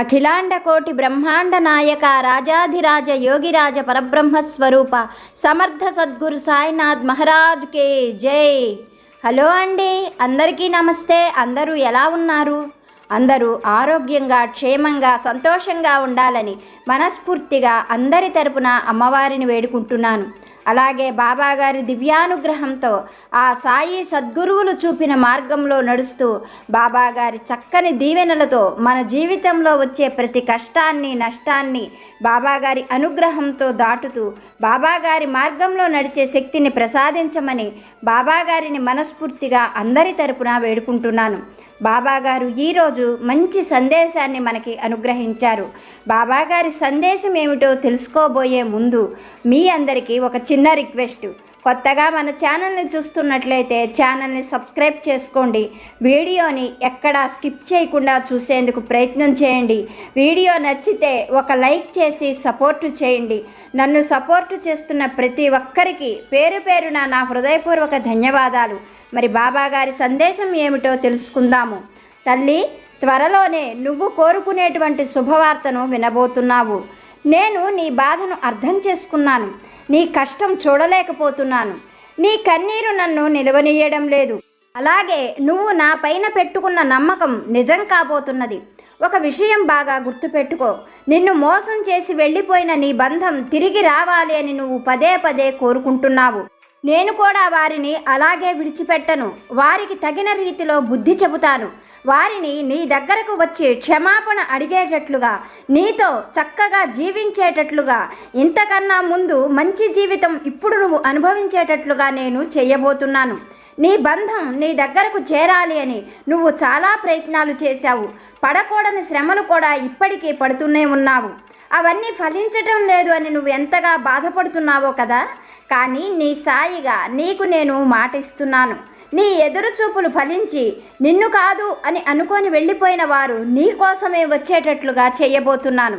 అఖిలాండ కోటి బ్రహ్మాండ నాయక రాజాధిరాజ యోగిరాజ పరబ్రహ్మస్వరూప సమర్థ సద్గురు సాయినాథ్ మహారాజ్కే జై. హలో అండి, అందరికీ నమస్తే. అందరూ ఎలా ఉన్నారు? అందరూ ఆరోగ్యంగా క్షేమంగా సంతోషంగా ఉండాలని మనస్ఫూర్తిగా అందరి తరపున అమ్మవారిని వేడుకుంటున్నాను. అలాగే బాబాగారి దివ్యానుగ్రహంతో ఆ సాయి సద్గురువులు చూపిన మార్గంలో నడుస్తూ బాబాగారి చక్కని దీవెనలతో మన జీవితంలో వచ్చే ప్రతి కష్టాన్ని నష్టాన్ని బాబాగారి అనుగ్రహంతో దాటుతూ బాబాగారి మార్గంలో నడిచే శక్తిని ప్రసాదించమని బాబాగారిని మనస్ఫూర్తిగా అందరి తరపున వేడుకుంటున్నాను. బాబాగారు ఈరోజు మంచి సందేశాన్ని మనకి అనుగ్రహించారు. బాబాగారి సందేశం ఏమిటో తెలుసుకోబోయే ముందు మీ అందరికీ ఒక చిన్న రిక్వెస్ట్. కొత్తగా మన ఛానల్ని చూస్తున్నట్లయితే ఛానల్ని సబ్స్క్రైబ్ చేసుకోండి. వీడియోని ఎక్కడా స్కిప్ చేయకుండా చూసేందుకు ప్రయత్నం చేయండి. వీడియో నచ్చితే ఒక లైక్ చేసి సపోర్టు చేయండి. నన్ను సపోర్టు చేస్తున్న ప్రతి ఒక్కరికి పేరు పేరున నా హృదయపూర్వక ధన్యవాదాలు. మరి బాబాగారి సందేశం ఏమిటో తెలుసుకుందాము. తల్లి, త్వరలోనే నువ్వు కోరుకునేటువంటి శుభవార్తను వినబోతున్నావు. నేను నీ బాధను అర్థం చేసుకున్నాను. నీ కష్టం చూడలేకపోతున్నాను. నీ కన్నీరు నన్ను నిలవనీయడం లేదు. అలాగే నువ్వు నా పైన పెట్టుకున్న నమ్మకం నిజం కాబోతున్నది. ఒక విషయం బాగా గుర్తుపెట్టుకో. నిన్ను మోసం చేసి వెళ్ళిపోయిన నీ బంధం తిరిగి రావాలి అని నువ్వు పదే పదే కోరుకుంటున్నావు. నేను కూడా వారిని అలాగే విడిచిపెట్టను. వారికి తగిన రీతిలో బుద్ధి చెబుతాను. వారిని నీ దగ్గరకు వచ్చి క్షమాపణ అడిగేటట్లుగా, నీతో చక్కగా జీవించేటట్లుగా, ఇంతకన్నా ముందు మంచి జీవితం ఇప్పుడు నువ్వు అనుభవించేటట్లుగా నేను చేయబోతున్నాను. నీ బంధం నీ దగ్గరకు చేరాలి అని నువ్వు చాలా ప్రయత్నాలు చేశావు. పడకూడని శ్రమలు కూడా ఇప్పటికీ పడుతూనే ఉన్నావు. అవన్నీ ఫలించటం లేదు అని నువ్వు ఎంతగా బాధపడుతున్నావో కదా. కానీ నీ సాయిగా నీకు నేను మాట ఇస్తున్నాను. నీ ఎదురు చూపులు ఫలించి నిన్ను కాదు అని అనుకొని వెళ్ళిపోయిన వారు నీ కోసమే వచ్చేటట్లుగా చేయబోతున్నాను.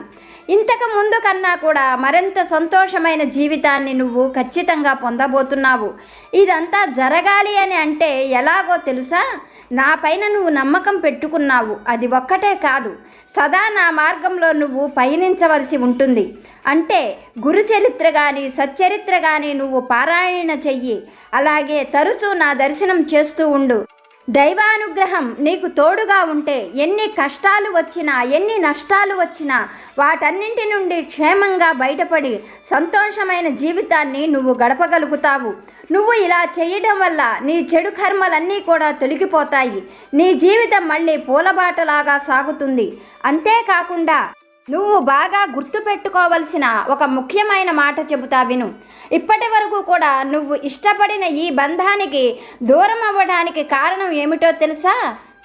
ఇంతకు ముందు కన్నా కూడా మరింత సంతోషమైన జీవితాన్ని నువ్వు ఖచ్చితంగా పొందబోతున్నావు. ఇదంతా జరగాలి అని అంటే ఎలాగో తెలుసా? నా పైన నువ్వు నమ్మకం పెట్టుకున్నావు. అది ఒక్కటే కాదు, సదా నా మార్గంలో నువ్వు పయనించవలసి ఉంటుంది. అంటే గురు చరిత్ర కానీ సచ్చరిత్ర కానీ నువ్వు పారాయణ చెయ్యి. అలాగే తరచూ నా దర్శనం చేస్తూ ఉండు. దైవానుగ్రహం నీకు తోడుగా ఉంటే ఎన్ని కష్టాలు వచ్చినా ఎన్ని నష్టాలు వచ్చినా వాటన్నింటి నుండి క్షేమంగా బయటపడి సంతోషమైన జీవితాన్ని నువ్వు గడపగలుగుతావు. నువ్వు ఇలా చేయడం వల్ల నీ చెడు కర్మలన్నీ కూడా తొలగిపోతాయి. నీ జీవితం మళ్ళీ పూలబాటలాగా సాగుతుంది. అంతేకాకుండా నువ్వు బాగా గుర్తుపెట్టుకోవలసిన ఒక ముఖ్యమైన మాట చెబుతా విను. ఇప్పటి వరకు కూడా నువ్వు ఇష్టపడిన ఈ బంధానికి దూరం అవ్వడానికి కారణం ఏమిటో తెలుసా?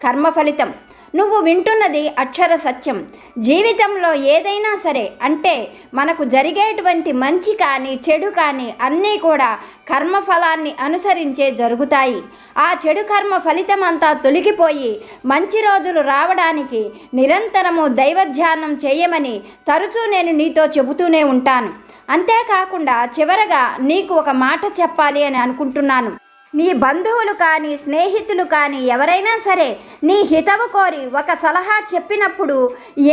కర్మ ఫలితం. నువ్వు వింటున్నది అక్షర సత్యం. జీవితంలో ఏదైనా సరే, అంటే మనకు జరిగేటువంటి మంచి కానీ చెడు కానీ అన్నీ కూడా కర్మఫలాన్ని అనుసరించే జరుగుతాయి. ఆ చెడు కర్మ ఫలితం అంతా తొలగిపోయి మంచి రోజులు రావడానికి నిరంతరము దైవధ్యానం చేయమని తరచూ నేను నీతో చెబుతూనే ఉంటాను. అంతేకాకుండా చివరగా నీకు ఒక మాట చెప్పాలి అని అనుకుంటున్నాను. నీ బంధువులు కానీ స్నేహితులు కానీ ఎవరైనా సరే నీ హితవు కోరి ఒక సలహా చెప్పినప్పుడు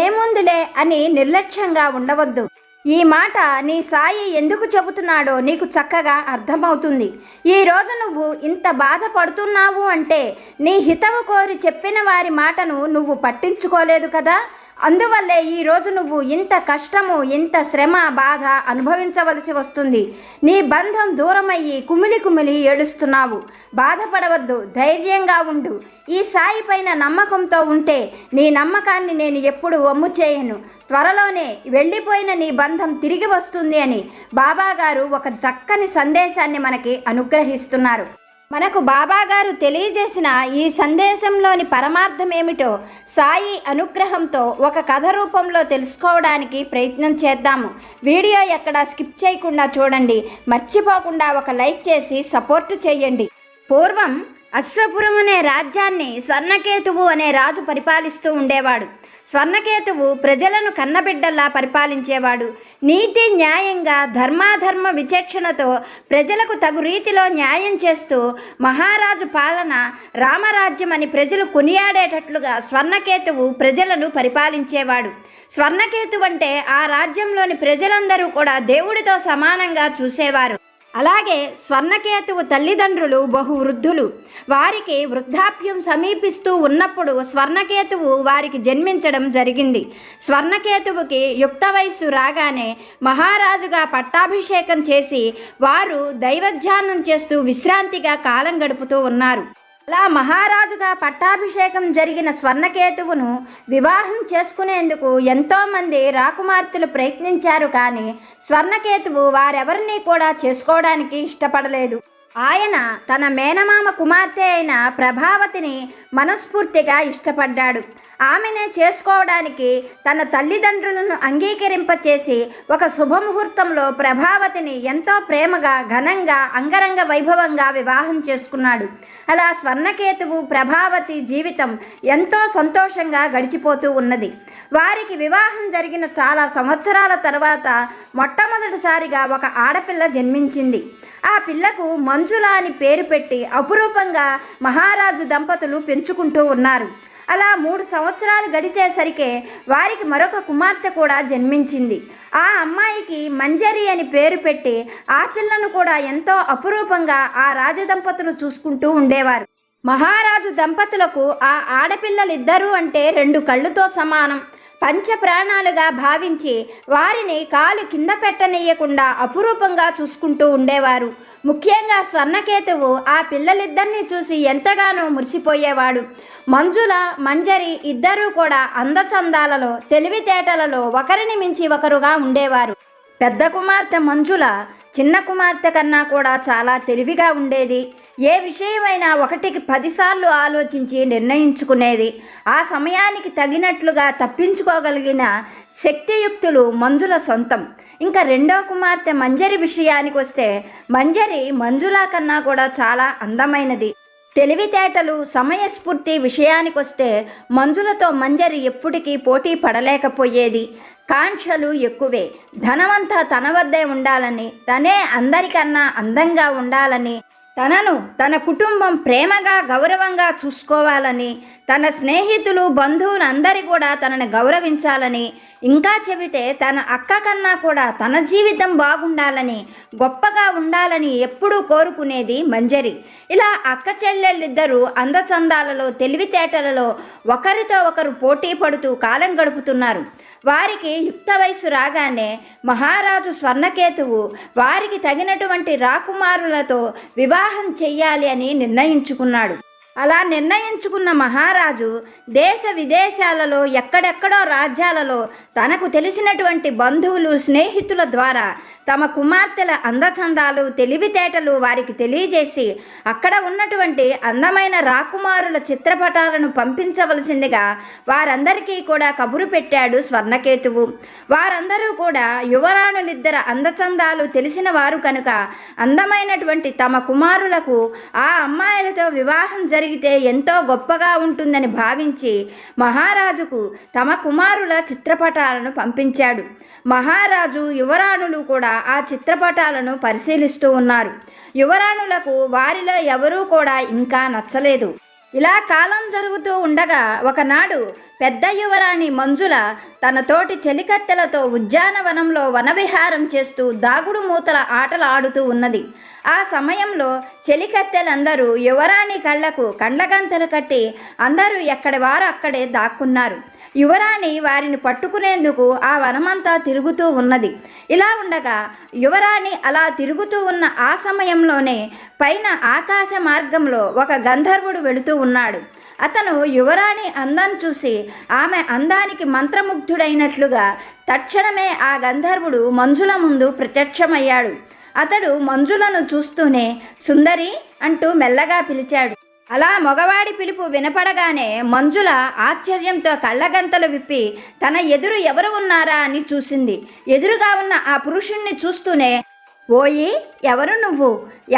ఏముందిలే అని నిర్లక్ష్యంగా ఉండవద్దు. ఈ మాట నీ సాయి ఎందుకు చెబుతున్నాడో నీకు చక్కగా అర్థమవుతుంది. ఈరోజు నువ్వు ఇంత బాధపడుతున్నావు అంటే నీ హితవు కోరి చెప్పిన వారి మాటను నువ్వు పట్టించుకోలేదు కదా. అందువల్లే ఈరోజు నువ్వు ఇంత కష్టము, ఇంత శ్రమ, బాధ అనుభవించవలసి వస్తుంది. నీ బంధం దూరమయ్యి కుమిలి కుమిలి ఏడుస్తున్నావు. బాధపడవద్దు, ధైర్యంగా ఉండు. ఈ సాయి పైన నమ్మకంతో ఉంటే నీ నమ్మకాన్ని నేను ఎప్పుడు వమ్ము చేయను. త్వరలోనే వెళ్ళిపోయిన నీ బంధం తిరిగి వస్తుంది అని బాబాగారు ఒక చక్కని సందేశాన్ని మనకి అనుగ్రహిస్తున్నారు. మనకు బాబాగారు తెలియజేసిన ఈ సందేశంలోని పరమార్థం ఏమిటో సాయి అనుగ్రహంతో ఒక కథ రూపంలో తెలుసుకోవడానికి ప్రయత్నం చేద్దాము. వీడియో ఎక్కడా స్కిప్ చేయకుండా చూడండి. మర్చిపోకుండా ఒక లైక్ చేసి సపోర్టు చేయండి. పూర్వం అశ్వపురం అనే రాజ్యాన్ని స్వర్ణకేతువు అనే రాజు పరిపాలిస్తూ ఉండేవాడు. స్వర్ణకేతువు ప్రజలను కన్నబిడ్డల్లా పరిపాలించేవాడు. నీతి న్యాయంగా ధర్మాధర్మ విచక్షణతో ప్రజలకు తగు రీతిలో న్యాయం చేస్తూ మహారాజు పాలన రామరాజ్యం అని ప్రజలు కొనియాడేటట్లుగా స్వర్ణకేతువు ప్రజలను పరిపాలించేవాడు. స్వర్ణకేతువు అంటే ఆ రాజ్యంలోని ప్రజలందరూ కూడా దేవుడితో సమానంగా చూసేవారు. అలాగే స్వర్ణకేతువు తల్లిదండ్రులు బహు వృద్ధులు. వారికి వృద్ధాప్యం సమీపిస్తూ ఉన్నప్పుడు స్వర్ణకేతువు వారికి జన్మించడం జరిగింది. స్వర్ణకేతువుకి యుక్త వయస్సు రాగానే మహారాజుగా పట్టాభిషేకం చేసి వారు దైవధ్యానం చేస్తూ విశ్రాంతిగా కాలం గడుపుతూ ఉన్నారు. అలా మహారాజుగా పట్టాభిషేకం జరిగిన స్వర్ణకేతువును వివాహం చేసుకునేందుకు ఎంతోమంది రాకుమార్తెలు ప్రయత్నించారు. కానీ స్వర్ణకేతువు వారెవరినీ కూడా చేసుకోవడానికి ఇష్టపడలేదు. ఆయన తన మేనమామ కుమార్తె అయిన ప్రభావతిని మనస్ఫూర్తిగా ఇష్టపడ్డాడు. ఆమెనే చేసుకోవడానికి తన తల్లిదండ్రులను అంగీకరింపచేసి ఒక శుభముహూర్తంలో ప్రభావతిని ఎంతో ప్రేమగా ఘనంగా అంగరంగ వైభవంగా వివాహం చేసుకున్నాడు. అలా స్వర్ణకేతువు ప్రభావతి జీవితం ఎంతో సంతోషంగా గడిచిపోతూ ఉన్నది. వారికి వివాహం జరిగిన చాలా సంవత్సరాల తర్వాత మొట్టమొదటిసారిగా ఒక ఆడపిల్ల జన్మించింది. ఆ పిల్లకు మంజుల అని పేరు పెట్టి అపురూపంగా మహారాజు దంపతులు పెంచుకుంటూ ఉన్నారు. అలా 3 సంవత్సరాలు గడిచేసరికి వారికి మరొక కుమార్తె కూడా జన్మించింది. ఆ అమ్మాయికి మంజరి అని పేరు పెట్టి ఆ పిల్లను కూడా ఎంతో అపురూపంగా ఆ రాజదంపతులు చూసుకుంటూ ఉండేవారు. మహారాజు దంపతులకు ఆ ఆడపిల్లలిద్దరూ అంటే 2 కళ్ళుతో సమానం. పంచప్రాణాలుగా భావించి వారిని కాలు కింద పెట్టనీయకుండా అపురూపంగా చూసుకుంటూ ఉండేవారు. ముఖ్యంగా స్వర్ణకేతువు ఆ పిల్లలిద్దరినీ చూసి ఎంతగానో మురిసిపోయేవాడు. మంజుల మంజరి ఇద్దరూ కూడా అందచందాలలో తెలివితేటలలో ఒకరిని మించి ఒకరుగా ఉండేవారు. పెద్ద కుమార్తె మంజుల చిన్న కుమార్తె కన్నా కూడా చాలా తెలివిగా ఉండేది. ఏ విషయమైనా 1కి 10 సార్లు ఆలోచించి నిర్ణయించుకునేది. ఆ సమయానికి తగినట్లుగా తప్పించుకోగలిగిన శక్తియుక్తులు మంజుల సొంతం. ఇంకా రెండో కుమార్తె మంజరి విషయానికి వస్తే మంజరి మంజుల కన్నా కూడా చాలా అందమైనది. తెలివితేటలు సమయస్ఫూర్తి విషయానికొస్తే మంజులతో మంజరి ఎప్పటికీ పోటీ పడలేకపోయేది. కాంక్షలు ఎక్కువే. ధనమంతా తన వద్దే ఉండాలని, తనే అందరికన్నా అందంగా ఉండాలని, తనను తన కుటుంబం ప్రేమగా గౌరవంగా చూసుకోవాలని, తన స్నేహితులు బంధువులందరూ కూడా తనని గౌరవించాలని, ఇంకా చెబితే తన అక్క కన్నా కూడా తన జీవితం బాగుండాలని, గొప్పగా ఉండాలని ఎప్పుడూ కోరుకునేది మంజరి. ఇలా అక్క చెల్లెళ్ళిద్దరూ అందచందాలలో తెలివితేటలలో ఒకరితో ఒకరు పోటీ పడుతూ కాలం గడుపుతున్నారు. వారికి యుక్త వయస్సు రాగానే మహారాజు స్వర్ణకేతువు వారికి తగినటువంటి రాకుమారులతో వివాహం చెయ్యాలి అని నిర్ణయించుకున్నాడు. అలా నిర్ణయించుకున్న మహారాజు దేశ విదేశాలలో ఎక్కడెక్కడో రాజ్యాలలో తనకు తెలిసినటువంటి బంధువులు స్నేహితుల ద్వారా తమ కుమార్తెల అందచందాలు తెలివితేటలు వారికి తెలియజేసి అక్కడ ఉన్నటువంటి అందమైన రాకుమారుల చిత్రపటాలను పంపించవలసిందిగా వారందరికీ కూడా కబురు పెట్టాడు స్వర్ణకేతువు. వారందరూ కూడా యువరాణులిద్దరు అందచందాలు తెలిసిన వారు కనుక అందమైనటువంటి తమ కుమారులకు ఆ అమ్మాయిలతో వివాహం జరిగితే ఎంతో గొప్పగా ఉంటుందని భావించి మహారాజుకు తమ కుమారుల చిత్రపటాలను పంపించాడు. మహారాజు యువరాణులు కూడా ఆ చిత్రపటాలను పరిశీలిస్తూ ఉన్నారు. యువరాణులకు వారిలో ఎవరూ కూడా ఇంకా నచ్చలేదు. ఇలా కాలం జరుగుతూ ఉండగా ఒకనాడు పెద్ద యువరాణి మంజుల తన తోటి చెలికత్తెలతో ఉద్యానవనంలో వనవిహారం చేస్తూ దాగుడు మూతల ఆటలు ఆడుతూ ఉన్నది. ఆ సమయంలో చెలికత్తెలందరూ యువరాణి కళ్ళకు కండ్లగంతలు కట్టి అందరూ ఎక్కడి వారు అక్కడే దాక్కున్నారు. యువరాణి వారిని పట్టుకునేందుకు ఆ వనమంతా తిరుగుతూ ఉన్నది. ఇలా ఉండగా యువరాణి అలా తిరుగుతూ ఉన్న ఆ సమయంలోనే పైన ఆకాశ మార్గంలో ఒక గంధర్వుడు వెళుతూ ఉన్నాడు. అతను యువరాణి అందం చూసి ఆమె అందానికి మంత్రముగ్ధుడైనట్లుగా తక్షణమే ఆ గంధర్వుడు మంజుల ముందు ప్రత్యక్షమయ్యాడు. అతడు మంజులను చూస్తూనే సుందరి అంటూ మెల్లగా పిలిచాడు. అలా మగవాడి పిలుపు వినపడగానే మంజుల ఆశ్చర్యంతో కళ్ళగంతలు విప్పి తన ఎదురు ఎవరు ఉన్నారా అని చూసింది. ఎదురుగా ఉన్న ఆ పురుషుణ్ణి చూస్తూనే ఓయి, ఎవరు నువ్వు?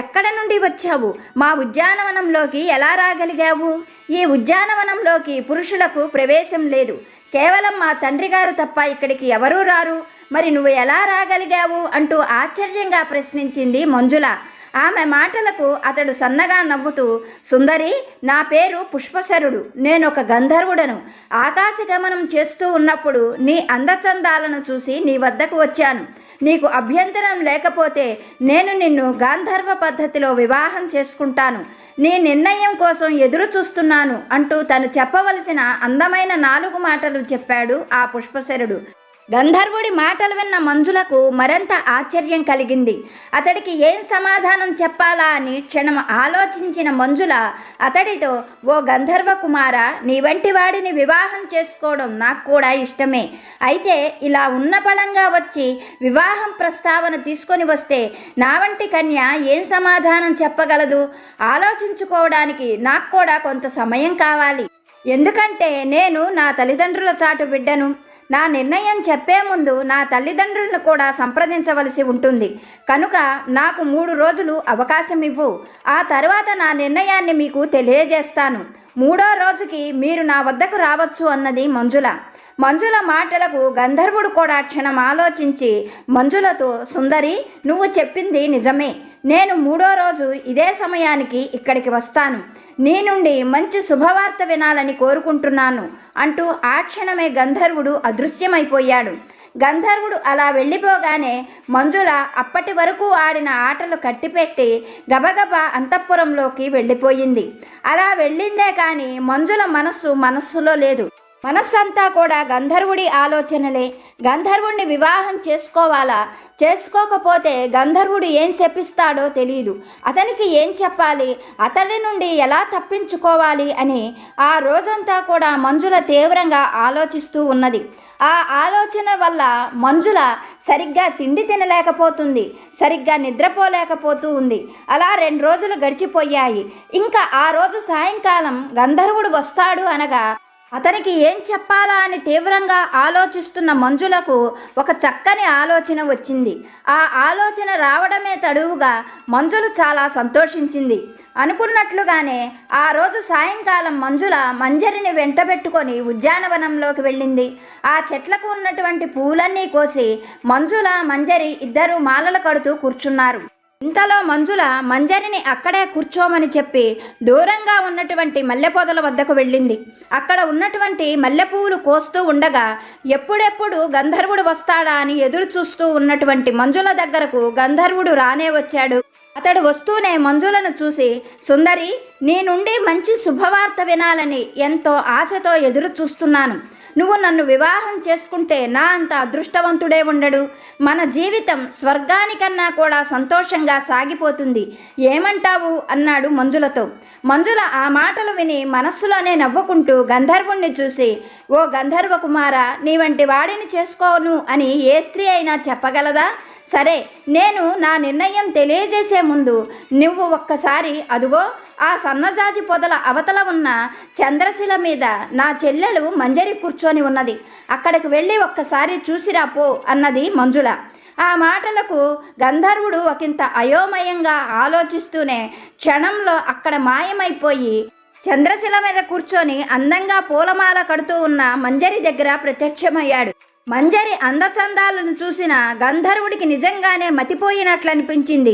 ఎక్కడ నుండి వచ్చావు? మా ఉద్యానవనంలోకి ఎలా రాగలిగావు? ఈ ఉద్యానవనంలోకి పురుషులకు ప్రవేశం లేదు. కేవలం మా తండ్రి గారు తప్ప ఇక్కడికి ఎవరూ రారు. మరి నువ్వు ఎలా రాగలిగావు అంటూ ఆశ్చర్యంగా ప్రశ్నించింది మంజుల. ఆమె మాటలకు అతడు సన్నగా నవ్వుతూ, సుందరి, నా పేరు పుష్పశరుడు. నేనొక గంధర్వుడను. ఆకాశగమనం చేస్తూ ఉన్నప్పుడు నీ అందచందాలను చూసి నీ వద్దకు వచ్చాను. నీకు అభ్యంతరం లేకపోతే నేను నిన్ను గాంధర్వ పద్ధతిలో వివాహం చేసుకుంటాను. నీ నిర్ణయం కోసం ఎదురు చూస్తున్నాను అంటూ తను చెప్పవలసిన అందమైన 4 మాటలు చెప్పాడు ఆ పుష్పశరుడు. గంధర్వుడి మాటలు విన్న మంజులకు మరింత ఆశ్చర్యం కలిగింది. అతడికి ఏం సమాధానం చెప్పాలా అని క్షణం ఆలోచించిన మంజుల అతడితో, ఓ గంధర్వ కుమార, నీ వంటి వాడిని వివాహం చేసుకోవడం నాకు కూడా ఇష్టమే. అయితే ఇలా ఉన్న పళంగా వచ్చి వివాహం ప్రస్తావన తీసుకొని వస్తే నా వంటి కన్య ఏం సమాధానం చెప్పగలదు? ఆలోచించుకోవడానికి నాకు కూడా కొంత సమయం కావాలి. ఎందుకంటే నేను నా తల్లిదండ్రుల చాటు బిడ్డను. నా నిర్ణయం చెప్పే ముందు నా తల్లిదండ్రులను కూడా సంప్రదించవలసి ఉంటుంది. కనుక నాకు 3 రోజులు అవకాశం ఇవ్వు. ఆ తర్వాత నా నిర్ణయాన్ని మీకు తెలియజేస్తాను. 3వ రోజుకి మీరు నా వద్దకు రావచ్చు అన్నది మంజుల. మంజుల మాటలకు గంధర్వుడు కూడా క్షణం ఆలోచించి మంజులతో, సుందరి, నువ్వు చెప్పింది నిజమే. నేను 3వ రోజు ఇదే సమయానికి ఇక్కడికి వస్తాను. నీ నుండి మంచి శుభవార్త వినాలని కోరుకుంటున్నాను అంటూ ఆ క్షణమే గంధర్వుడు అదృశ్యమైపోయాడు. గంధర్వుడు అలా వెళ్ళిపోగానే మంజుల అప్పటి వరకు ఆడిన ఆటలు కట్టిపెట్టి గబగబా అంతఃపురంలోకి వెళ్ళిపోయింది. అలా వెళ్ళిందే కానీ మంజుల మనస్సులో లేదు. మనస్సంతా కూడా గంధర్వుడి ఆలోచనలే. గంధర్వుడిని వివాహం చేసుకోవాలా? చేసుకోకపోతే గంధర్వుడు ఏం శపిస్తాడో తెలియదు. అతనికి ఏం చెప్పాలి? అతడి నుండి ఎలా తప్పించుకోవాలి అని ఆ రోజంతా కూడా మంజుల తీవ్రంగా ఆలోచిస్తూ ఉన్నది. ఆ ఆలోచన వల్ల మంజుల సరిగ్గా తిండి తినలేకపోతుంది, సరిగ్గా నిద్రపోలేకపోతూ ఉంది. అలా 2 రోజులు గడిచిపోయాయి. ఇంకా ఆ రోజు సాయంకాలం గంధర్వుడు వస్తాడు అనగా అతనికి ఏం చెప్పాలా అని తీవ్రంగా ఆలోచిస్తున్న మంజులకు ఒక చక్కని ఆలోచన వచ్చింది. ఆ ఆలోచన రావడమే తడువుగా మంజుల చాలా సంతోషించింది. అనుకున్నట్లుగానే ఆ రోజు సాయంకాలం మంజుల మంజరిని వెంటబెట్టుకొని ఉద్యానవనంలోకి వెళ్ళింది. ఆ చెట్లకు ఉన్నటువంటి పూలన్నీ కోసి మంజుల, మంజరి ఇద్దరు మాలలు కడుతూ కూర్చున్నారు. ఇంతలో మంజుల మంజరిని అక్కడే కూర్చోమని చెప్పి దూరంగా ఉన్నటువంటి మల్లెపొదల వద్దకు వెళ్ళింది. అక్కడ ఉన్నటువంటి మల్లెపూలు కోస్తూ ఉండగా ఎప్పుడెప్పుడు గంధర్వుడు వస్తాడా అని ఎదురు చూస్తూ ఉన్నటువంటి మంజుల దగ్గరకు గంధర్వుడు రానే వచ్చాడు. అతడు వస్తూనే మంజులను చూసి, సుందరి, నీ నుండి మంచి శుభవార్త వినాలని ఎంతో ఆశతో ఎదురు చూస్తున్నాను. నువ్వు నన్ను వివాహం చేసుకుంటే నా అంత అదృష్టవంతుడే ఉండడు. మన జీవితం స్వర్గానికన్నా కూడా సంతోషంగా సాగిపోతుంది. ఏమంటావు అన్నాడు మంజులతో. మంజుల ఆ మాటలు విని మనస్సులోనే నవ్వుకుంటూ గంధర్వుణ్ణి చూసి, ఓ గంధర్వ కుమార, నీ వంటి వాడిని చేసుకోను అని ఏ స్త్రీ అయినా చెప్పగలదా? సరే, నేను నా నిర్ణయం తెలియజేసే ముందు నువ్వు ఒక్కసారి అదుగో ఆ సన్నజాజి పొదల అవతల ఉన్న చంద్రశిల మీద నా చెల్లెలు మంజరి కూర్చొని ఉన్నది. అక్కడికి వెళ్ళి ఒక్కసారి చూసిరా పో అన్నది మంజుల. ఆ మాటలకు గంధర్వుడు ఒకంత అయోమయంగా ఆలోచిస్తూనే క్షణంలో అక్కడ మాయమైపోయి చంద్రశిల మీద కూర్చొని అందంగా పూలమాల కడుతూ ఉన్న మంజరి దగ్గర ప్రత్యక్షమయ్యాడు. మంజరి అందచందాలను చూసిన గంధర్వుడికి నిజంగానే మతిపోయినట్లు అనిపించింది.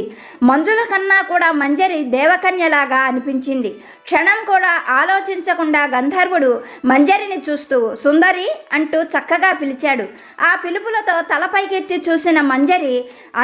మంజుల కన్నా కూడా మంజరి దేవకన్యలాగా అనిపించింది. క్షణం కూడా ఆలోచించకుండా గంధర్వుడు మంజరిని చూస్తూ సుందరి అంటూ చక్కగా పిలిచాడు. ఆ పిలుపులతో తలపైకెత్తి చూసిన మంజరి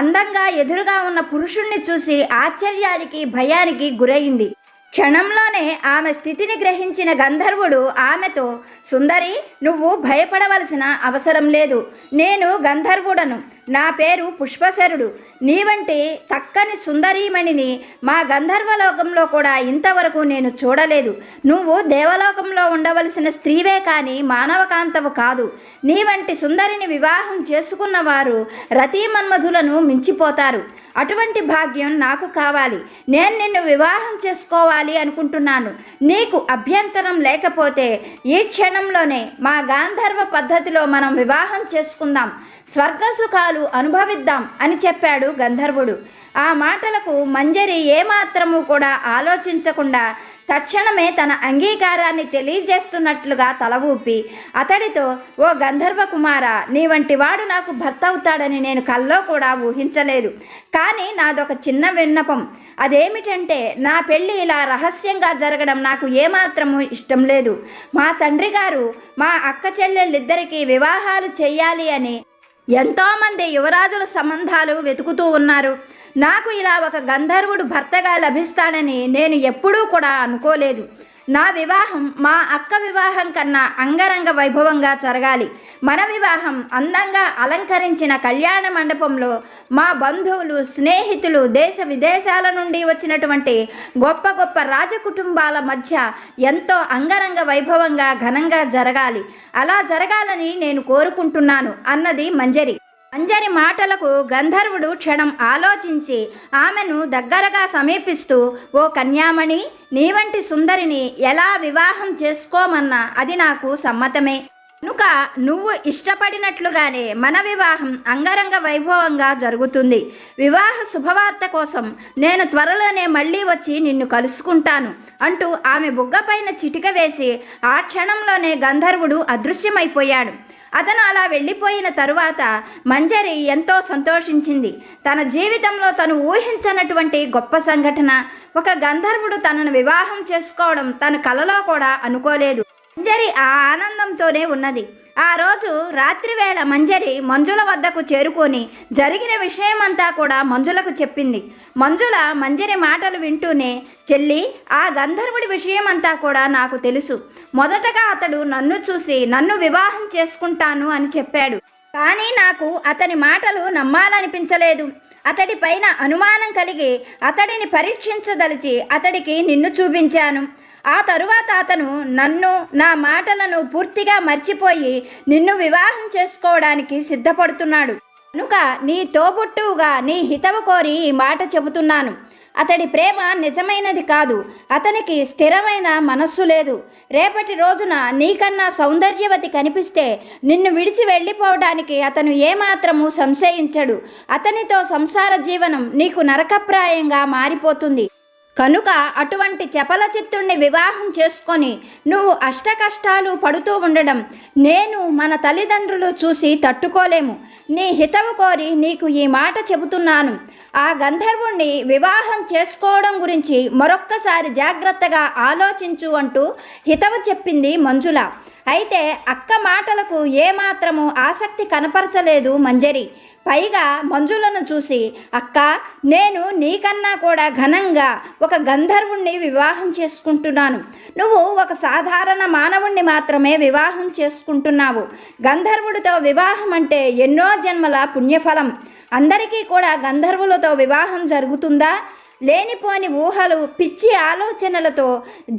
అందంగా ఎదురుగా ఉన్న పురుషుణ్ణి చూసి ఆశ్చర్యానికి, భయానికి గురైంది. క్షణంలోనే ఆమె స్థితిని గ్రహించిన గంధర్వుడు ఆమెతో, సుందరి, నువ్వు భయపడవలసిన అవసరం లేదు. నేను గంధర్వుడను. నా పేరు పుష్పశరుడు. నీ వంటి చక్కని సుందరీమణిని మా గంధర్వలోకంలో కూడా ఇంతవరకు నేను చూడలేదు. నువ్వు దేవలోకంలో ఉండవలసిన స్త్రీవే కానీ మానవకాంతవు కాదు. నీ వంటి సుందరిని వివాహం చేసుకున్నవారు రతీమన్మధులను మించిపోతారు. అటువంటి భాగ్యం నాకు కావాలి. నేను నిన్ను వివాహం చేసుకోవాలి చేసుకోవాలి అనుకుంటున్నాను. నీకు అభ్యంతరం లేకపోతే ఈ క్షణంలోనే మా గాంధర్వ పద్ధతిలో మనం వివాహం చేసుకుందాం, స్వర్గసుఖాలు అనుభవిద్దాం అని చెప్పాడు గంధర్వుడు. ఆ మాటలకు మంజరి ఏమాత్రము కూడా ఆలోచించకుండా తక్షణమే తన అంగీకారాన్ని తెలియజేస్తున్నట్లుగా తల ఊపి అతడితో, ఓ గంధర్వ కుమార, నీ వంటి వాడు నాకు భర్త అవుతాడని నేను కల్లో కూడా ఊహించలేదు. కానీ నాదొక చిన్న విన్నపం. అదేమిటంటే నా పెళ్ళి ఇలా రహస్యంగా జరగడం నాకు ఏమాత్రము ఇష్టం లేదు. మా తండ్రి గారు మా అక్క చెల్లెళ్ళిద్దరికీ వివాహాలు చెయ్యాలి అని ఎంతోమంది యువరాజుల సంబంధాలు వెతుకుతూ ఉన్నారు. నాకు ఇలా ఒక గంధర్వుడు భర్తగా లభిస్తాడని నేను ఎప్పుడూ కూడా అనుకోలేదు. నా వివాహం మా అక్క వివాహం కన్నా అంగరంగ వైభవంగా జరగాలి. మన వివాహం అందంగా అలంకరించిన కళ్యాణ మండపంలో మా బంధువులు, స్నేహితులు, దేశ విదేశాల నుండి వచ్చినటువంటి గొప్ప గొప్ప రాజకుటుంబాల మధ్య ఎంతో అంగరంగ వైభవంగా ఘనంగా జరగాలి. అలా జరగాలని నేను కోరుకుంటున్నాను అన్నది మంజరి. మంజరి మాటలకు గంధర్వుడు క్షణం ఆలోచించి ఆమెను దగ్గరగా సమీపిస్తూ, ఓ కన్యామణి, నీ వంటి సుందరిని ఎలా వివాహం చేసుకోమన్నా అది నాకు సమ్మతమే. కనుక నువ్వు ఇష్టపడినట్లుగానే మన వివాహం అంగరంగ వైభవంగా జరుగుతుంది. వివాహ శుభవార్త కోసం నేను త్వరలోనే మళ్ళీ వచ్చి నిన్ను కలుసుకుంటాను అంటూ ఆమె బుగ్గపైన చిటిక వేసి ఆ క్షణంలోనే గంధర్వుడు అదృశ్యమైపోయాడు. అతను అలా వెళ్ళిపోయిన తరువాత మంజరి ఎంతో సంతోషించింది. తన జీవితంలో తను ఊహించనటువంటి గొప్ప సంఘటన, ఒక గంధర్వుడు తనను వివాహం చేసుకోవడం తన కలలో కూడా అనుకోలేదు. మంజరి ఆ ఆనందంతోనే ఉన్నది. ఆ రోజు రాత్రివేళ మంజరి మంజుల వద్దకు చేరుకొని జరిగిన విషయమంతా కూడా మంజులకు చెప్పింది. మంజరి మాటలు వింటూనే, చెల్లి, ఆ గంధర్వుడి విషయమంతా కూడా నాకు తెలుసు. మొదటగా అతడు నన్ను చూసి నన్ను వివాహం చేసుకుంటాను అని చెప్పాడు. కానీ నాకు అతని మాటలు నమ్మాలనిపించలేదు. అతడి పైన అనుమానం కలిగి అతడిని పరీక్షించదలిచి అతడికి నిన్ను చూపించాను. ఆ తరువాత అతను నన్ను, నా మాటలను పూర్తిగా మర్చిపోయి నిన్ను వివాహం చేసుకోవడానికి సిద్ధపడుతున్నాడు. కనుక నీ తోబుట్టువుగా నీ హితవు కోరి ఈ మాట చెబుతున్నాను. అతడి ప్రేమ నిజమైనది కాదు. అతనికి స్థిరమైన మనస్సు లేదు. రేపటి రోజున నీకన్నా సౌందర్యవతి కనిపిస్తే నిన్ను విడిచి వెళ్ళిపోవడానికి అతను ఏమాత్రము సంశయించడు. అతనితో సంసార జీవనం నీకు నరకప్రాయంగా మారిపోతుంది. కనుక అటువంటి చపల చిత్తుణ్ణి వివాహం చేసుకొని నువ్వు అష్టకష్టాలు పడుతూ ఉండడం నేను, మన తల్లిదండ్రులు చూసి తట్టుకోలేము. నీ హితవు కోరి నీకు ఈ మాట చెబుతున్నాను. ఆ గంధర్వుణ్ణి వివాహం చేసుకోవడం గురించి మరొక్కసారి జాగ్రత్తగా ఆలోచించు అంటూ హితవు చెప్పింది మంజుల. అయితే అక్క మాటలకు ఏమాత్రము ఆసక్తి కనపరచలేదు మంజరి. పైగా మంజులను చూసి, అక్క, నేను నీకన్నా కూడా ఘనంగా ఒక గంధర్వుణ్ణి వివాహం చేసుకుంటున్నాను. నువ్వు ఒక సాధారణ మానవుణ్ణి మాత్రమే వివాహం చేసుకుంటున్నావు. గంధర్వుడితో వివాహం అంటే ఎన్నో జన్మల పుణ్యఫలం. అందరికీ కూడా గంధర్వులతో వివాహం జరుగుతుందా? లేనిపోని ఊహలు, పిచ్చి ఆలోచనలతో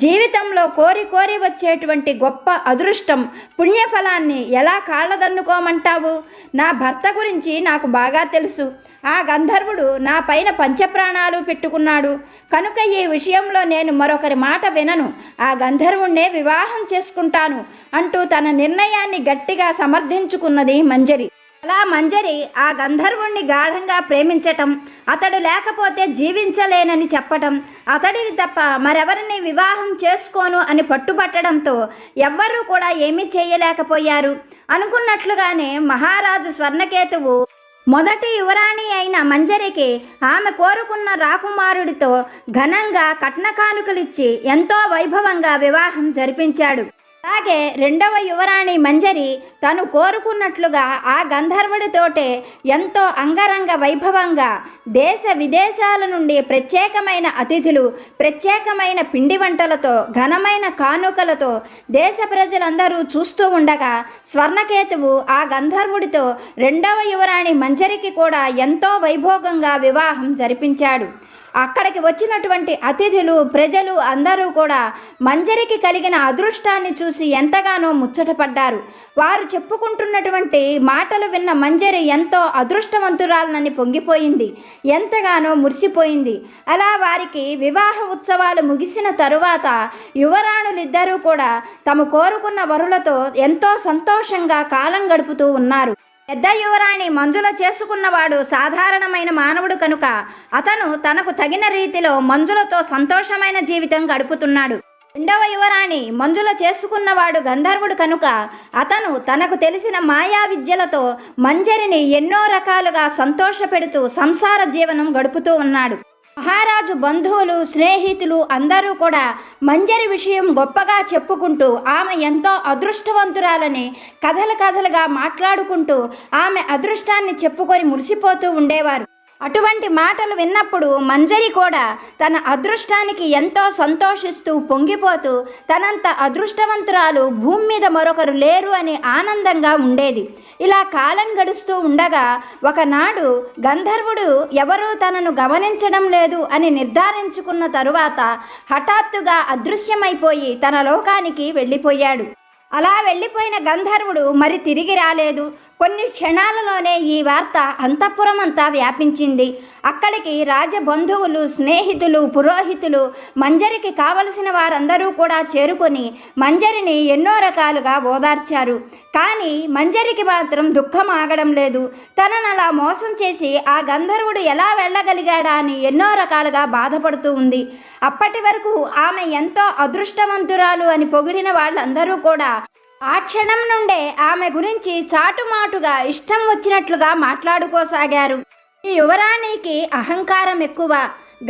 జీవితంలో కోరి కోరి వచ్చేటువంటి గొప్ప అదృష్టం, పుణ్యఫలాన్ని ఎలా కాళ్ళదన్నుకోమంటావు? నా భర్త గురించి నాకు బాగా తెలుసు. ఆ గంధర్వుడు నా పైన పంచప్రాణాలు పెట్టుకున్నాడు. కనుక ఈ విషయంలో నేను మరొకరి మాట వినను. ఆ గంధర్వుణ్ణే వివాహం చేసుకుంటాను అంటూ తన నిర్ణయాన్ని గట్టిగా సమర్థించుకున్నది మంజరి. అలా మంజరి ఆ గంధర్వుణ్ణి గాఢంగా ప్రేమించటం, అతడు లేకపోతే జీవించలేనని చెప్పటం, అతడిని తప్ప మరెవరిని వివాహం చేసుకోను అని పట్టుబట్టడంతో ఎవ్వరూ కూడా ఏమీ చేయలేకపోయారు. అనుకున్నట్లుగానే మహారాజు స్వర్ణకేతువు మొదటి యువరాణి అయిన మంజరికి ఆమె కోరుకున్న రాకుమారుడితో ఘనంగా కట్న కానుకలిచ్చి ఎంతో వైభవంగా వివాహం జరిపించాడు. అలాగే రెండవ యువరాణి మంజరి తను కోరుకున్నట్లుగా ఆ గంధర్వుడితోటే ఎంతో అంగరంగ వైభవంగా దేశ విదేశాల నుండి ప్రత్యేకమైన అతిథులు, ప్రత్యేకమైన పిండి వంటలతో, ఘనమైన కానుకలతో దేశ ప్రజలందరూ చూస్తూ ఉండగా స్వర్ణకేతువు ఆ గంధర్వుడితో రెండవ యువరాణి మంజరికి కూడా ఎంతో వైభోగంగా వివాహం జరిపించాడు. అక్కడికి వచ్చినటువంటి అతిథులు ప్రజలు అందరూ కూడా మంజరికి కలిగిన అదృష్టాన్ని చూసి ఎంతగానో ముచ్చటపడ్డారు. వారు చెప్పుకుంటున్నటువంటి మాటలు విన్న మంజరి ఎంతో అదృష్టవంతురాలనని పొంగిపోయింది, ఎంతగానో మురిసిపోయింది. అలా వారికి వివాహ ఉత్సవాలు ముగిసిన తరువాత యువరాణులిద్దరూ కూడా తాము కోరుకున్న వరులతో ఎంతో సంతోషంగా కాలం గడుపుతూ ఉన్నారు. పెద్ద యువరాణి మంజుల చేసుకున్నవాడు సాధారణమైన మానవుడు కనుక అతను తనకు తగిన రీతిలో మంజులతో సంతోషమైన జీవితం గడుపుతున్నాడు. రెండవ యువరాణి మంజుల చేసుకున్నవాడు గంధర్వుడు కనుక అతను తనకు తెలిసిన మాయా విద్యలతో మంజరిని ఎన్నో రకాలుగా సంతోషపెడుతూ సంసార జీవనం గడుపుతూ ఉన్నాడు. మహారాజు బంధువులు స్నేహితులు అందరూ కూడా మంజరి విషయం గొప్పగా చెప్పుకుంటూ ఆమె ఎంతో అదృష్టవంతురాలని కథలుగా మాట్లాడుకుంటూ ఆమె అదృష్టాన్ని చెప్పుకొని మురిసిపోతూ ఉండేవారు. అటువంటి మాటలు విన్నప్పుడు మంజరి కూడా తన అదృష్టానికి ఎంతో సంతోషిస్తూ పొంగిపోతూ తనంత అదృష్టవంతురాలు భూమి మీద మరొకరు లేరు అని ఆనందంగా ఉండేది. ఇలా కాలం గడుస్తూ ఉండగా ఒకనాడు గంధర్వుడు ఎవరూ తనను గమనించడం లేదు అని నిర్ధారించుకున్న తరువాత హఠాత్తుగా అదృశ్యమైపోయి తన లోకానికి వెళ్ళిపోయాడు. అలా వెళ్ళిపోయిన గంధర్వుడు మరి తిరిగి రాలేదు. కొన్ని క్షణాలలోనే ఈ వార్త అంతఃపురం అంతా వ్యాపించింది. అక్కడికి రాజబంధువులు స్నేహితులు పురోహితులు మంజరికి కావలసిన వారందరూ కూడా చేరుకొని మంజరిని ఎన్నో రకాలుగా ఓదార్చారు. కానీ మంజరికి మాత్రం దుఃఖం ఆగడం లేదు. తనను అలా మోసం చేసి ఆ గంధర్వుడు ఎలా వెళ్ళగలిగాడా అని ఎన్నో రకాలుగా బాధపడుతూ ఉంది. అప్పటి వరకు ఆమె ఎంతో అదృష్టవంతురాలు అని పొగిడిన వాళ్ళందరూ కూడా ఆ క్షణం నుండే ఆమె గురించి చాటుమాటుగా ఇష్టం వచ్చినట్లుగా మాట్లాడుకోసాగారు. ఈ యువరాణికి అహంకారం ఎక్కువ.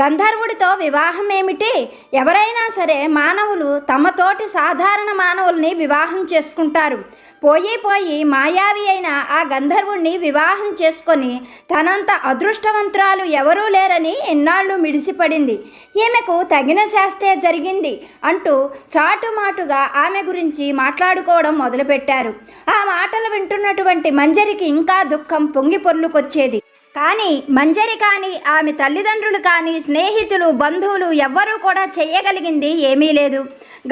గంధర్వుడితో వివాహం ఏమిటి? ఎవరైనా సరే మానవులు తమతోటి సాధారణ మానవుల్ని వివాహం చేసుకుంటారు. పోయి మాయావి అయిన ఆ గంధర్వుణ్ణి వివాహం చేసుకొని తనంత అదృష్టవంతురాలు ఎవరూ లేరని ఎన్నాళ్ళు మిడిసిపడింది. ఈమెకు తగిన శాస్తే జరిగింది అంటూ చాటుమాటుగా ఆమె గురించి మాట్లాడుకోవడం మొదలుపెట్టారు. ఆ మాటలు వింటున్నటువంటి మంజరికి ఇంకా దుఃఖం పొంగి పొర్లుకొచ్చేది. కానీ మంజరి కానీ ఆమె తల్లిదండ్రులు కానీ స్నేహితులు బంధువులు ఎవ్వరూ కూడా చెయ్యగలిగింది ఏమీ లేదు.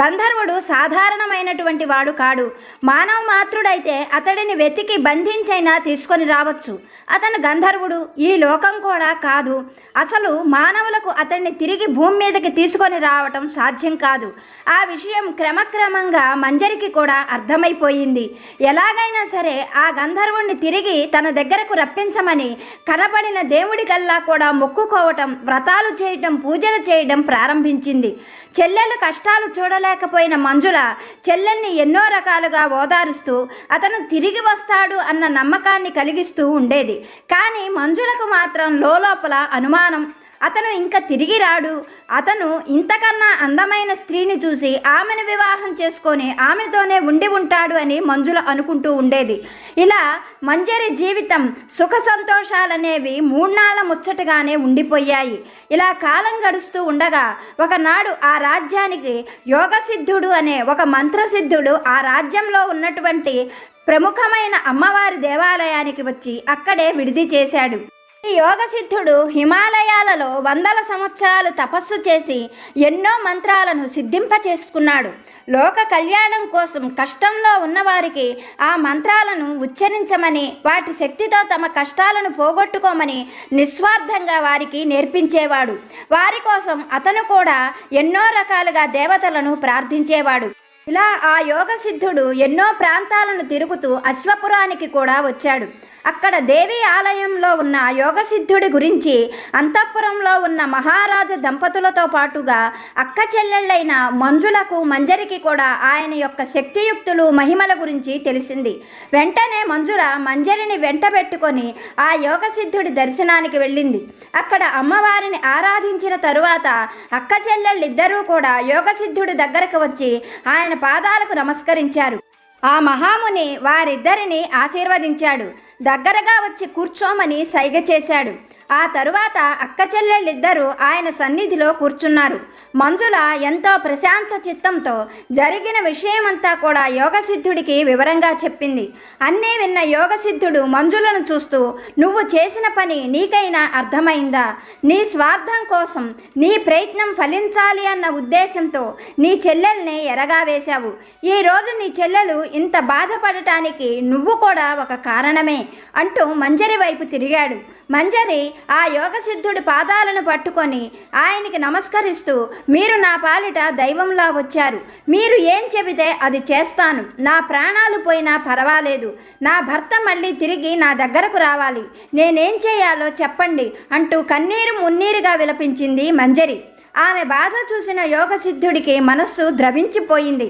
గంధర్వుడు సాధారణమైనటువంటి వాడు కాడు. మానవ మాతృడైతే అతడిని వెతికి బంధించైనా తీసుకొని రావచ్చు. అతను గంధర్వుడు ఈ లోకం కూడా కాదు. అసలు మానవులకు అతన్ని తిరిగి భూమి మీదకి తీసుకొని రావటం సాధ్యం కాదు. ఆ విషయం క్రమక్రమంగా మంజరికి కూడా అర్థమైపోయింది. ఎలాగైనా సరే ఆ గంధర్వుణ్ణి తిరిగి తన దగ్గరకు రప్పించమని కనపడిన దేవుడి కల్లా కూడా మొక్కుకోవటం, వ్రతాలు చేయటం, పూజలు చేయడం ప్రారంభించింది. చెల్లెలు కష్టాలు చూడలేకపోయిన మంజుల చెల్లెల్ని ఎన్నో రకాలుగా ఓదారుస్తూ అతను తిరిగి వస్తాడు అన్న నమ్మకాన్ని కలిగిస్తూ ఉండేది. కానీ మంజులకు మాత్రం లోపల అనుమానం, అతను ఇంకా తిరిగి రాడు, అతను ఇంతకన్నా అందమైన స్త్రీని చూసి ఆమెను వివాహం చేసుకొని ఆమెతోనే ఉండి ఉంటాడు అని మంజుల అనుకుంటూ ఉండేది. ఇలా మంజరి జీవితం సుఖ సంతోషాలనేవి మూడ్నాళ్ళ ముచ్చటగానే ఉండిపోయాయి. ఇలా కాలం గడుస్తూ ఉండగా ఒకనాడు ఆ రాజ్యానికి యోగసిద్ధుడు అనే ఒక మంత్రసిద్ధుడు ఆ రాజ్యంలో ఉన్నటువంటి ప్రముఖమైన అమ్మవారి దేవాలయానికి వచ్చి అక్కడే విడిది చేశాడు. ఈ యోగసిద్ధుడు హిమాలయాలలో వందల సంవత్సరాలు తపస్సు చేసి ఎన్నో మంత్రాలను సిద్ధింపచేసుకున్నాడు. లోక కళ్యాణం కోసం కష్టంలో ఉన్నవారికి ఆ మంత్రాలను ఉచ్చరించమని, వాటి శక్తితో తమ కష్టాలను పోగొట్టుకోమని నిస్వార్థంగా వారికి నేర్పించేవాడు. వారి కోసం అతను కూడా ఎన్నో రకాలుగా దేవతలను ప్రార్థించేవాడు. ఇలా ఆ యోగసిద్ధుడు ఎన్నో ప్రాంతాలను తిరుగుతూ అశ్వపురానికి కూడా వచ్చాడు. అక్కడ దేవి ఆలయంలో ఉన్న యోగసిద్ధుడి గురించి అంతఃపురంలో ఉన్న మహారాజ దంపతులతో పాటుగా అక్క చెల్లెళ్ళైన మంజులకు మంజరికి కూడా ఆయన యొక్క శక్తియుక్తులు మహిమల గురించి తెలిసింది. వెంటనే మంజుల మంజరిని వెంట పెట్టుకొని ఆ యోగసిద్ధుడి దర్శనానికి వెళ్ళింది. అక్కడ అమ్మవారిని ఆరాధించిన తరువాత అక్క చెల్లెళ్ళిద్దరూ కూడా యోగసిద్ధుడి దగ్గరకు వచ్చి ఆయన పాదాలకు నమస్కరించారు. ఆ మహాముని వారిద్దరిని ఆశీర్వదించాడు. దగ్గరగా వచ్చి కూర్చోమని సైగ చేశాడు. ఆ తరువాత అక్క చెల్లెళ్ళిద్దరూ ఆయన సన్నిధిలో కూర్చున్నారు. మంజుల ఎంతో ప్రశాంత చిత్తంతో జరిగిన విషయమంతా కూడా యోగసిద్ధుడికి వివరంగా చెప్పింది. అన్నీ విన్న యోగసిద్ధుడు మంజులను చూస్తూ, నువ్వు చేసిన పని నీకైనా అర్థమైందా? నీ స్వార్థం కోసం నీ ప్రయత్నం ఫలించాలి అన్న ఉద్దేశంతో నీ చెల్లెల్ని ఎరగా వేశావు. ఈరోజు నీ చెల్లెలు ఇంత బాధపడటానికి నువ్వు కూడా ఒక కారణమే అంటూ మంజరి వైపు తిరిగాడు. మంజరి ఆ యోగసిద్ధుడి పాదాలను పట్టుకొని ఆయనకి నమస్కరిస్తూ, మీరు నా పాలిట దైవంలా వచ్చారు. మీరు ఏం చెబితే అది చేస్తాను. నా ప్రాణాలు పోయినా పర్వాలేదు. నా భర్త మళ్ళీ తిరిగి నా దగ్గరకు రావాలి. నేనేం చేయాలో చెప్పండి అంటూ కన్నీరు మున్నీరుగా విలపించింది మంజరి. ఆమె బాధ చూసిన యోగసిద్ధుడికి మనస్సు ద్రవించిపోయింది.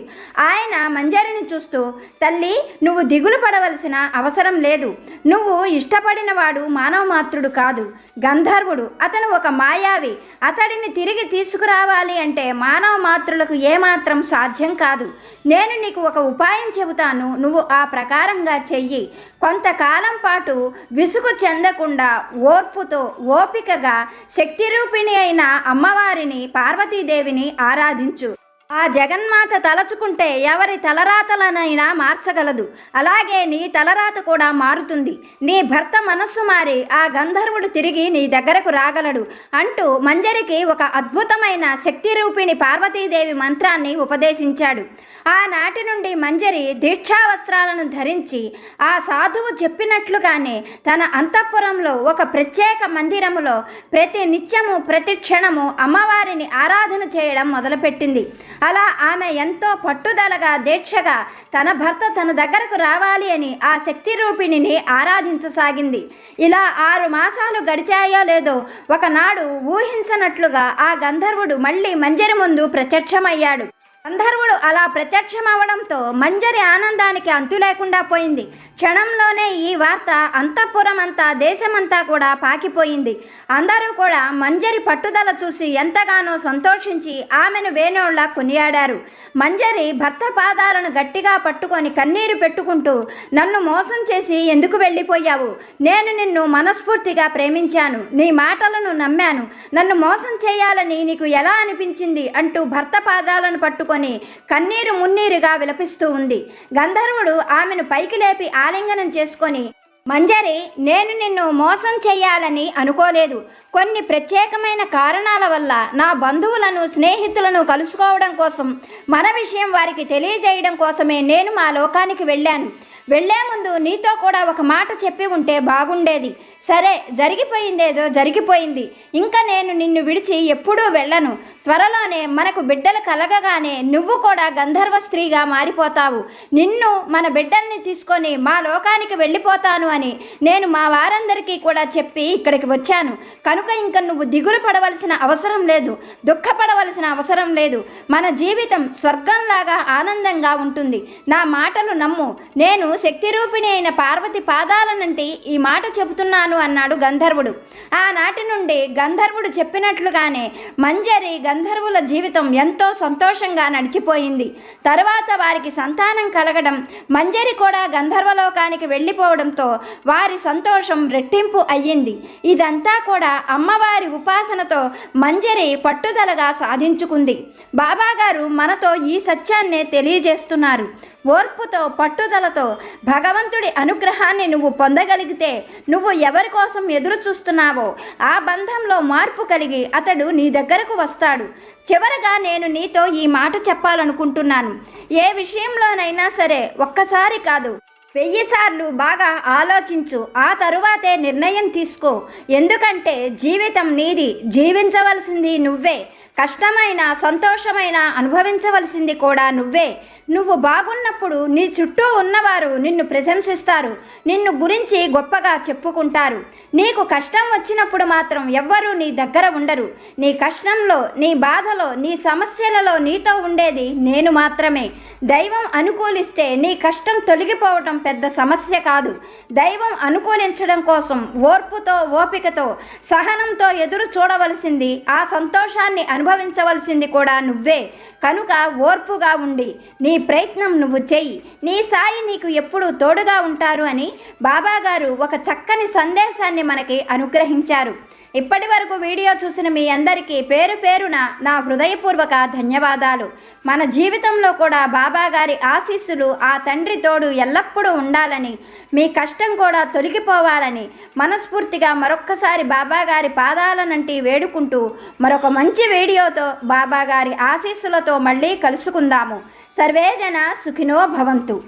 ఆయన మంజరిని చూస్తూ, తల్లి, నువ్వు దిగులు పడవలసిన అవసరం లేదు. నువ్వు ఇష్టపడిన వాడు మానవ మాత్రుడు కాదు, గంధర్వుడు. అతను ఒక మాయావి. అతడిని తిరిగి తీసుకురావాలి అంటే మానవ మాత్రులకు ఏమాత్రం సాధ్యం కాదు. నేను నీకు ఒక ఉపాయం చెబుతాను, నువ్వు ఆ ప్రకారంగా చెయ్యి. కొంతకాలం పాటు విసుగు చెందకుండా ఓర్పుతో ఓపికగా శక్తిరూపిణి అయిన అమ్మవారిని పార్వతీదేవిని ఆరాధించు. ఆ జగన్మాత తలచుకుంటే ఎవరి తలరాతలనైనా మార్చగలదు. అలాగే నీ తలరాత కూడా మారుతుంది. నీ భర్త మనస్సు మారి ఆ గంధర్వుడు తిరిగి నీ దగ్గరకు రాగలడు అంటూ మంజరికి ఒక అద్భుతమైన శక్తి రూపిణి పార్వతీదేవి మంత్రాన్ని ఉపదేశించాడు. ఆనాటి నుండి మంజరి దీక్షా వస్త్రాలను ధరించి ఆ సాధువు చెప్పినట్లుగానే తన అంతఃపురంలో ఒక ప్రత్యేక మందిరములో ప్రతి నిత్యము ప్రతి క్షణము అమ్మవారిని ఆరాధన చేయడం మొదలుపెట్టింది. అలా ఆమె ఎంతో పట్టుదలగా దీక్షగా తన భర్త తన దగ్గరకు రావాలి అని ఆ శక్తి రూపిణిని ఆరాధించసాగింది. ఇలా 6 మాసాలు గడిచాయో లేదో ఒకనాడు ఊహించనట్లుగా ఆ గంధర్వుడు మళ్ళీ మంజరి ముందు ప్రత్యక్షమయ్యాడు. గంధర్వుడు అలా ప్రత్యక్షమవడంతో మంజరి ఆనందానికి అంతు లేకుండా పోయింది. క్షణంలోనే ఈ వార్త అంతఃపురం అంతా దేశమంతా కూడా పాకిపోయింది. అందరూ కూడా మంజరి పట్టుదల చూసి ఎంతగానో సంతోషించి ఆమెను వేణోళ్ళ కొనియాడారు. మంజరి భర్త పాదాలను గట్టిగా పట్టుకొని కన్నీరు పెట్టుకుంటూ, నన్ను మోసం చేసి ఎందుకు వెళ్ళిపోయావు? నేను నిన్ను మనస్ఫూర్తిగా ప్రేమించాను. నీ మాటలను నమ్మాను. నన్ను మోసం చేయాలని నీకు ఎలా అనిపించింది అంటూ భర్త పాదాలను పట్టుకొని కన్నీరు మున్నీరుగా విలపిస్తూ ఉంది. గంధర్వుడు ఆమెను పైకి లేపి ఆలింగనం చేసుకొని, మంజరి, నేను నిన్ను మోసం చేయాలని అనుకోలేదు. కొన్ని ప్రత్యేకమైన కారణాల వల్ల నా బంధువులను స్నేహితులను కలుసుకోవడం కోసం, మన విషయం వారికి తెలియజేయడం కోసమే నేను మా లోకానికి వెళ్ళాను. వెళ్లే ముందు నీతో కూడా ఒక మాట చెప్పి ఉంటే బాగుండేది. సరే, జరిగిపోయిందేదో జరిగిపోయింది. ఇంకా నేను నిన్ను విడిచి ఎప్పుడూ వెళ్ళను. త్వరలోనే మనకు బిడ్డలు కలగగానే నువ్వు కూడా గంధర్వ స్త్రీగా మారిపోతావు. నిన్ను మన బిడ్డల్ని తీసుకొని మా లోకానికి వెళ్ళిపోతాను అని నేను మా వారందరికీ కూడా చెప్పి ఇక్కడికి వచ్చాను. కనుక ఇంక నువ్వు దిగులు పడవలసిన అవసరం లేదు, దుఃఖపడవలసిన అవసరం లేదు. మన జీవితం స్వర్గంలాగా ఆనందంగా ఉంటుంది. నా మాటలు నమ్ము. నేను శక్తి రూపిణి అయిన పార్వతి పాదాల నుండి ఈ మాట చెబుతున్నాను అన్నాడు గంధర్వుడు. ఆనాటి నుండి గంధర్వుడు చెప్పినట్లుగానే మంజరి గంధర్వుల జీవితం ఎంతో సంతోషంగా నడిచిపోయింది. తరువాత వారికి సంతానం కలగడం, మంజరి కూడా గంధర్వలోకానికి వెళ్ళిపోవడంతో వారి సంతోషం రెట్టింపు అయ్యింది. ఇదంతా కూడా అమ్మవారి ఉపాసనతో మంజరి పట్టుదలగా సాధించుకుంది. బాబాగారు మనతో ఈ సత్యాన్నే తెలియజేస్తున్నారు. ఓర్పుతో పట్టుదలతో భగవంతుడి అనుగ్రహాన్ని నువ్వు పొందగలిగితే, నువ్వు ఎవరి కోసం ఎదురు చూస్తున్నావో ఆ బంధంలో మార్పు కలిగి అతడు నీ దగ్గరకు వస్తాడు. చివరగా నేను నీతో ఈ మాట చెప్పాలనుకుంటున్నాను. ఏ విషయంలోనైనా సరే ఒక్కసారి కాదు, 1000 సార్లు బాగా ఆలోచించు. ఆ తరువాతే నిర్ణయం తీసుకో. ఎందుకంటే జీవితం నీది, జీవించవలసింది నువ్వే. కష్టమైన సంతోషమైన అనుభవించవలసింది కూడా నువ్వే. నువ్వు బాగున్నప్పుడు నీ చుట్టూ ఉన్నవారు నిన్ను ప్రశంసిస్తారు, నిన్ను గురించి గొప్పగా చెప్పుకుంటారు. నీకు కష్టం వచ్చినప్పుడు మాత్రం ఎవ్వరూ నీ దగ్గర ఉండరు. నీ కష్టంలో, నీ బాధలో, నీ సమస్యలలో నీతో ఉండేది నేను మాత్రమే. దైవం అనుకూలిస్తే నీ కష్టం తొలగిపోవటం పెద్ద సమస్య కాదు. దైవం అనుకూలించడం కోసం ఓర్పుతో, ఓపికతో, సహనంతో ఎదురు చూడవలసింది ఆ సంతోషాన్ని అనుభవించవలసింది కూడా నువ్వే. కనుక ఓర్పుగా ఉండి నీ ప్రయత్నం నువ్వు చెయ్యి. నీ సాయి నీకు ఎప్పుడూ తోడుగా ఉంటారు అని బాబాగారు ఒక చక్కని సందేశాన్ని మనకి అనుగ్రహించారు. ఇప్పటి వరకు వీడియో చూసిన మీ అందరికీ పేరు పేరున నా హృదయపూర్వక ధన్యవాదాలు. మన జీవితంలో కూడా బాబాగారి ఆశీస్సులు, ఆ తండ్రి తోడు ఎల్లప్పుడూ ఉండాలని, మీ కష్టం కూడా తొలగిపోవాలని మనస్ఫూర్తిగా మరొక్కసారి బాబాగారి పాదాలనంటి వేడుకుంటూ మరొక మంచి వీడియోతో బాబాగారి ఆశీస్సులతో మళ్ళీ కలుసుకుందాము. సర్వేజన సుఖినో భవంతు.